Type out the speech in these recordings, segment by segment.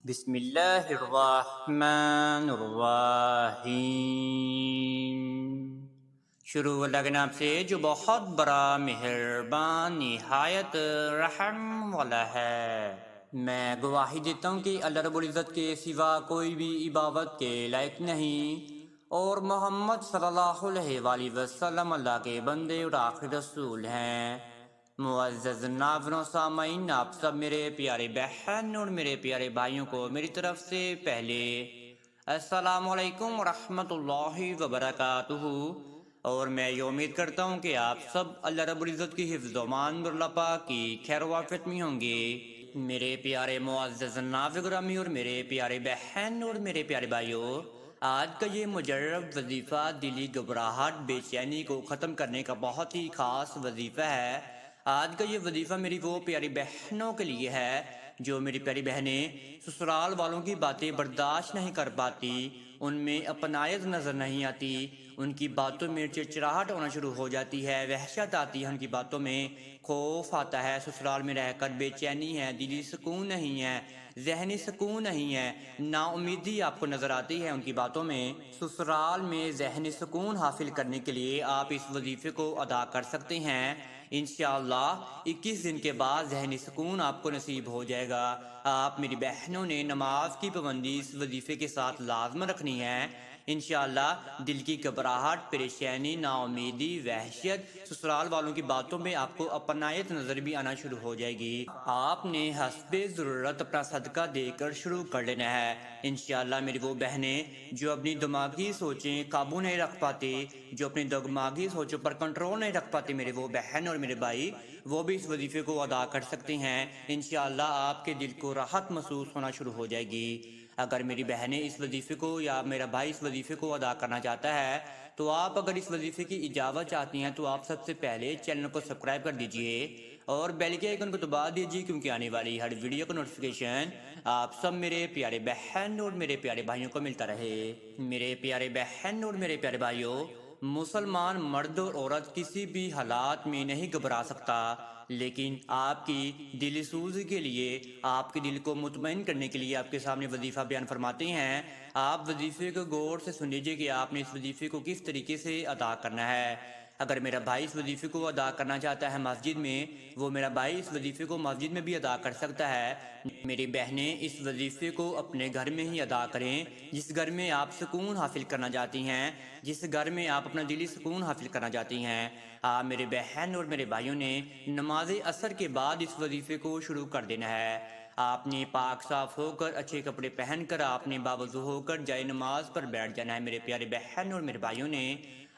بسم اللہ الرحمن الرحیم۔ شروع اللہ کے نام سے جو بہت بڑا مہربان نہایت رحم والا ہے۔ میں گواہی دیتا ہوں کہ اللہ رب العزت کے سوا کوئی بھی عبادت کے لائق نہیں، اور محمد صلی اللہ علیہ وآلہ وسلم اللہ کے بندے اور آخری رسول ہیں۔ معزز ناظرین و سامعین، آپ سب میرے پیارے بہن اور میرے پیارے بھائیوں کو میری طرف سے پہلے السلام علیکم ورحمۃ اللہ وبرکاتہ، اور میں یہ امید کرتا ہوں کہ آپ سب اللہ رب العزت کی حفظ و امان اور اللہ پاک کی خیر و عافیت میں ہوں گے۔ میرے پیارے معزز ناظرین گرامی اور میرے پیارے بہن اور میرے پیارے بھائیوں، آج کا یہ مجرب وظیفہ دلی گھبراہٹ بے چینی کو ختم کرنے کا بہت ہی خاص وظیفہ ہے۔ آج کا یہ وظیفہ میری وہ پیاری بہنوں کے لیے ہے جو میری پیاری بہنیں سسرال والوں کی باتیں برداشت نہیں کر پاتی، ان میں اپنائیت نظر نہیں آتی، ان کی باتوں میں چڑچڑاہٹ ہونا شروع ہو جاتی ہے، وحشت آتی ہے، ان کی باتوں میں خوف آتا ہے، سسرال میں رہ کر بے چینی ہے، دلی سکون نہیں ہے، ذہنی سکون نہیں ہے، نا امیدی آپ کو نظر آتی ہے ان کی باتوں میں۔ سسرال میں ذہنی سکون حاصل کرنے کے لیے آپ اس وظیفے کو ادا کر سکتے ہیں۔ انشاءاللہ 21 دن کے بعد ذہنی سکون آپ کو نصیب ہو جائے گا۔ آپ میری بہنوں نے نماز کی پابندی اس وظیفے کے ساتھ لازم رکھنی ہے۔ انشاءاللہ دل کی گھبراہٹ، پریشانی، نا امیدی، وحشت، سسرال والوں کی باتوں میں آپ کو اپنائیت نظر بھی آنا شروع ہو جائے گی۔ آپ نے حسب ضرورت اپنا صدقہ دے کر شروع کر لینا ہے۔ انشاءاللہ میری وہ بہنیں جو اپنی دماغی سوچیں قابو نہیں رکھ پاتے، جو اپنی دماغی سوچوں پر کنٹرول نہیں رکھ پاتے، میرے وہ بہن اور میرے بھائی، وہ بھی اس وظیفے کو ادا کر سکتے ہیں۔ انشاءاللہ آپ کے دل کو راحت محسوس ہونا شروع ہو جائے گی۔ اگر میری بہنیں اس وظیفے کو یا میرا بھائی اس وظیفے کو ادا کرنا چاہتا ہے تو آپ اگر اس وظیفے کی اجازت چاہتی ہیں تو آپ سب سے پہلے چینل کو سبسکرائب کر دیجئے اور بیل کے آئیکن کو دبا دیجئے، کیونکہ آنے والی ہر ویڈیو کا نوٹیفیکیشن آپ سب میرے پیارے بہن اور میرے پیارے بھائیوں کو ملتا رہے۔ میرے پیارے بہن اور میرے پیارے بھائیوں، مسلمان مرد اور عورت کسی بھی حالات میں نہیں گھبرا سکتا، لیکن آپ کی دلی سوزی کے لیے، آپ کے دل کو مطمئن کرنے کے لیے آپ کے سامنے وظیفہ بیان فرماتے ہیں۔ آپ وظیفے کو غور سے سن لیجئے کہ آپ نے اس وظیفے کو کس طریقے سے ادا کرنا ہے۔ اگر میرا بھائی اس وظیفے کو ادا کرنا چاہتا ہے مسجد میں، وہ میرا بھائی اس وظیفے کو مسجد میں بھی ادا کر سکتا ہے۔ میری بہنیں اس وظیفے کو اپنے گھر میں ہی ادا کریں، جس گھر میں آپ سکون حاصل کرنا چاہتی ہیں، جس گھر میں آپ اپنا دلی سکون حاصل کرنا چاہتی ہیں۔ آپ میرے بہن اور میرے بھائیوں نے نماز عصر کے بعد اس وظیفے کو شروع کر دینا ہے۔ آپ نے پاک صاف ہو کر، اچھے کپڑے پہن کر، آپ نے باوضو ہو کر جائے نماز پر بیٹھ جانا ہے۔ میرے پیارے بہن اور میرے بھائیوں نے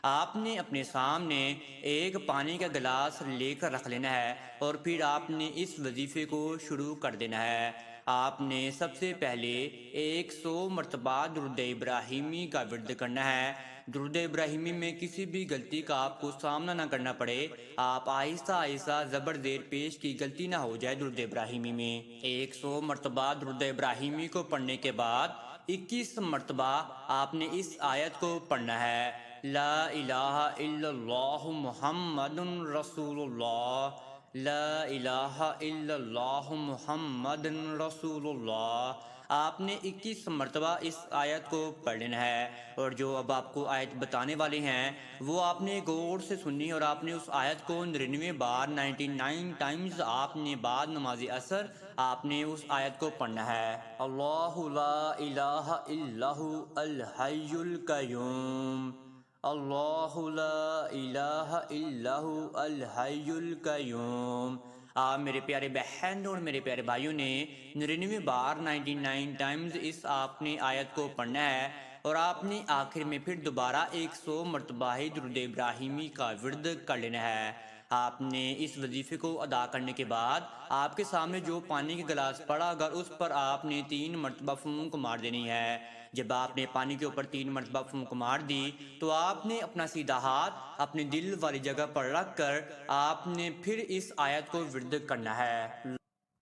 آپ نے اپنے سامنے ایک پانی کا گلاس لے کر رکھ لینا ہے، اور پھر آپ نے اس وظیفے کو شروع کر دینا ہے۔ آپ نے سب سے پہلے 100 مرتبہ درود ابراہیمی کا ورد کرنا ہے۔ درود ابراہیمی میں کسی بھی غلطی کا آپ کو سامنا نہ کرنا پڑے، آپ آہستہ آہستہ زبر زیر پیش کی غلطی نہ ہو جائے۔ درود ابراہیمی میں 100 مرتبہ درود ابراہیمی کو پڑھنے کے بعد 21 مرتبہ آپ نے اس آیت کو پڑھنا ہے: لا الہ الا اللہ محمد رسول اللہ، لا الہ الا اللہ محمد رسول اللہ۔ آپ نے 21 مرتبہ اس آیت کو پڑھ لینا ہے، اور جو اب آپ کو آیت بتانے والے ہیں وہ آپ نے غور سے سنی، اور آپ نے اس آیت کو 99 بار 99 ٹائمز آپ نے بعد نماز عصر آپ نے اس آیت کو پڑھنا ہے۔ اللہ لا الہ الا ہو الحی القیوم، اللہ لا الہ الا ہو الحی القیوم۔ آپ میرے پیارے بہن اور میرے پیارے بھائیوں نے 99 بار 99 ٹائمز اس آپ نے آیت کو پڑھنا ہے، اور آپ نے آخر میں پھر دوبارہ 100 مرتبہ ہی درود ابراہیمی کا ورد کر لینا ہے۔ آپ نے اس وظیفے کو ادا کرنے کے بعد آپ کے سامنے جو پانی کا گلاس پڑا، اگر اس پر آپ نے 3 مرتبہ پھونک مار دینی ہے۔ جب آپ نے پانی کے اوپر 3 مرتبہ پھونک مار دی تو آپ نے اپنا سیدھا ہاتھ اپنے دل والی جگہ پر رکھ کر آپ نے پھر اس آیت کو ورد کرنا ہے: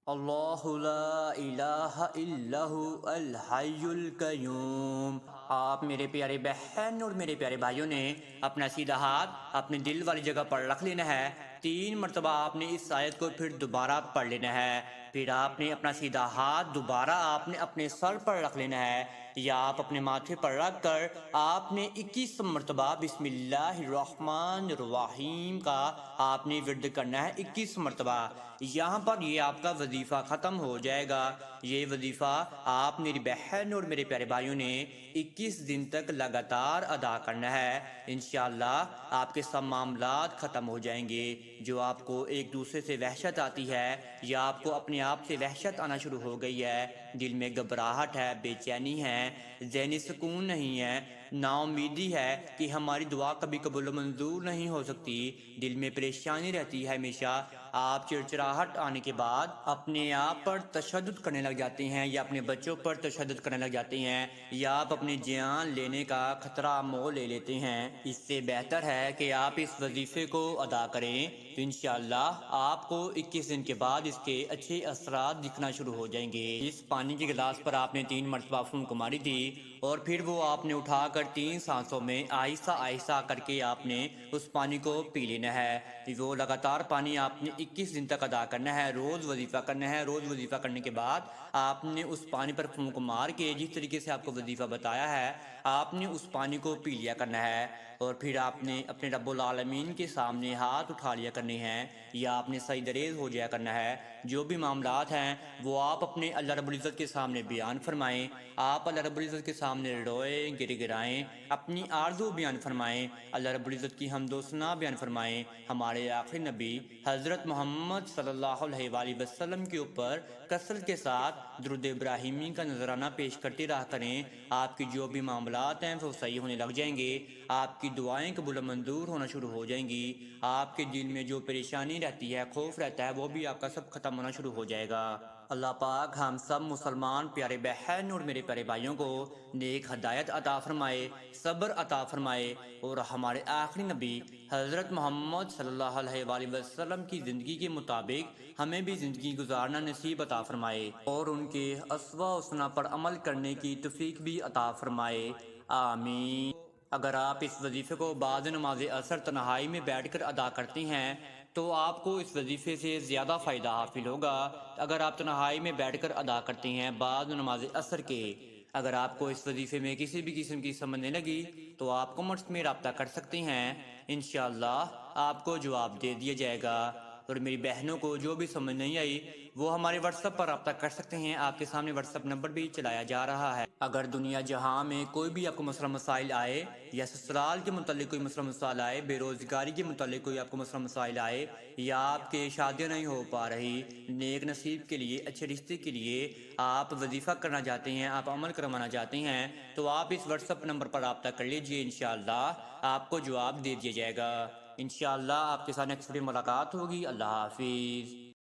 اللہ لا الہ الا ہو الحی القیوم۔ آپ میرے پیارے بہن اور میرے پیارے بھائیوں نے اپنا سیدھا ہاتھ اپنے دل والی جگہ پر رکھ لینا ہے، 3 مرتبہ آپ نے اس آیت کو پھر دوبارہ پڑھ لینا ہے، پھر آپ نے اپنا سیدھا ہاتھ دوبارہ آپ نے اپنے سر پر رکھ لینا ہے یا آپ اپنے ماتھے پر رکھ کر آپ نے 21 مرتبہ بسم اللہ الرحمن الرحیم کا آپ نے ورد کرنا ہے 21 مرتبہ۔ یہاں پر یہ آپ کا وظیفہ ختم ہو جائے گا۔ یہ وظیفہ آپ میری بہن اور میرے پیارے بھائیوں نے 21 دن تک لگاتار ادا کرنا ہے۔ انشاءاللہ آپ کے سب معاملات ختم ہو جائیں گے۔ جو آپ کو ایک دوسرے سے وحشت آتی ہے یا آپ کو اپنے آپ سے وحشت آنا شروع ہو گئی ہے، دل میں گھبراہٹ ہے، بے چینی ہے، ذہنی سکون نہیں ہے، نا امیدی ہے کہ ہماری دعا کبھی قبول و منظور نہیں ہو سکتی، دل میں پریشانی رہتی ہے ہمیشہ، آپ چڑچڑاہٹ آنے کے بعد اپنے آپ پر تشدد کرنے لگ جاتے ہیں یا اپنے بچوں پر تشدد کرنے لگ جاتے ہیں یا آپ اپنی جان لینے کا خطرہ مول لے لیتے ہیں، اس سے بہتر ہے کہ آپ اس وظیفے کو ادا کریں تو انشاءاللہ آپ کو 21 دن کے بعد اس کے اچھے اثرات دکھنا شروع ہو جائیں گے۔ اس پانی کے گلاس پر آپ نے 3 مرتبہ پھونک ماری تھی اور پھر وہ آپ نے اٹھا کر 3 سانسوں میں آہستہ آہستہ کر کے آپ نے اس پانی کو پی لینا ہے۔ وہ لگاتار پانی آپ نے 21 دن تک ادا کرنا ہے، روز وظیفہ کرنا ہے۔ روز وظیفہ کرنے کے بعد آپ نے اس پانی پر پھونک مار کے جس طریقے سے آپ کو وظیفہ بتایا ہے آپ نے اس پانی کو پی لیا کرنا ہے، اور پھر آپ نے اپنے رب العالمین کے سامنے ہاتھ اٹھا لیا کرنے ہیں یا آپ نے سجدریز ہو جایا کرنا ہے۔ جو بھی معاملات ہیں وہ آپ اپنے اللہ رب العزت کے سامنے بیان فرمائیں، آپ اللہ رب العزت کے سامنے روئیں گر گرائیں، اپنی آرزو بیان فرمائیں، اللہ رب العزت کی حمد و ثنا بیان فرمائیں، ہمارے آخری نبی حضرت محمد صلی اللہ علیہ وآلہ وسلم کے اوپر کثرت کے ساتھ درود ابراہیمی کا نذرانہ پیش کرتے رہا کریں۔ آپ کی جو بھی معاملات ہیں وہ صحیح ہونے لگ جائیں گے، آپ کی دعائیں قبول و منظور ہونا شروع ہو جائیں گی، آپ کے دل میں جو پریشانی رہتی ہے، خوف رہتا ہے، وہ بھی آپ کا سب ختم ہونا شروع ہو جائے گا۔ اللہ پاک ہم سب مسلمان پیارے بہن اور میرے پیارے بھائیوں کو نیک ہدایت عطا فرمائے، صبر عطا فرمائے، اور ہمارے آخری نبی حضرت محمد صلی اللہ علیہ وآلہ وسلم کی زندگی کے مطابق ہمیں بھی زندگی گزارنا نصیب عطا فرمائے اور ان کے اسوہ و سنہ پر عمل کرنے کی توفیق بھی عطا فرمائے، آمین۔ اگر آپ اس وظیفے کو بعد نماز عصر تنہائی میں بیٹھ کر ادا کرتے ہیں تو آپ کو اس وظیفے سے زیادہ فائدہ حاصل ہوگا۔ اگر آپ تنہائی میں بیٹھ کر ادا کرتے ہیں بعد نماز عصر کے، اگر آپ کو اس وظیفے میں کسی بھی قسم کی سمجھ نہیں لگی تو آپ کمنٹس میں رابطہ کر سکتے ہیں، انشاءاللہ آپ کو جواب دے دیا جائے گا۔ اور میری بہنوں کو جو بھی سمجھ نہیں آئی وہ ہمارے واٹس ایپ پر رابطہ کر سکتے ہیں، آپ کے سامنے واٹس ایپ نمبر بھی چلایا جا رہا ہے۔ اگر دنیا جہاں میں کوئی بھی آپ کو مسئلہ مسائل آئے یا سسرال کے متعلق کوئی مسئلہ مسائل آئے، بے روزگاری کے متعلق کوئی آپ کو مسئلہ مسائل آئے، یا آپ کے شادیاں نہیں ہو پا رہی، نیک نصیب کے لیے، اچھے رشتے کے لیے آپ وظیفہ کرنا چاہتے ہیں، آپ عمل کروانا چاہتے ہیں، تو آپ اس واٹس ایپ نمبر پر رابطہ کر لیجئے، انشاءاللہ آپ کو جواب دے دیا جائے گا۔ انشاءاللہ آپ کے ساتھ نیکسٹ ویڈیو ملاقات ہوگی۔ اللہ حافظ۔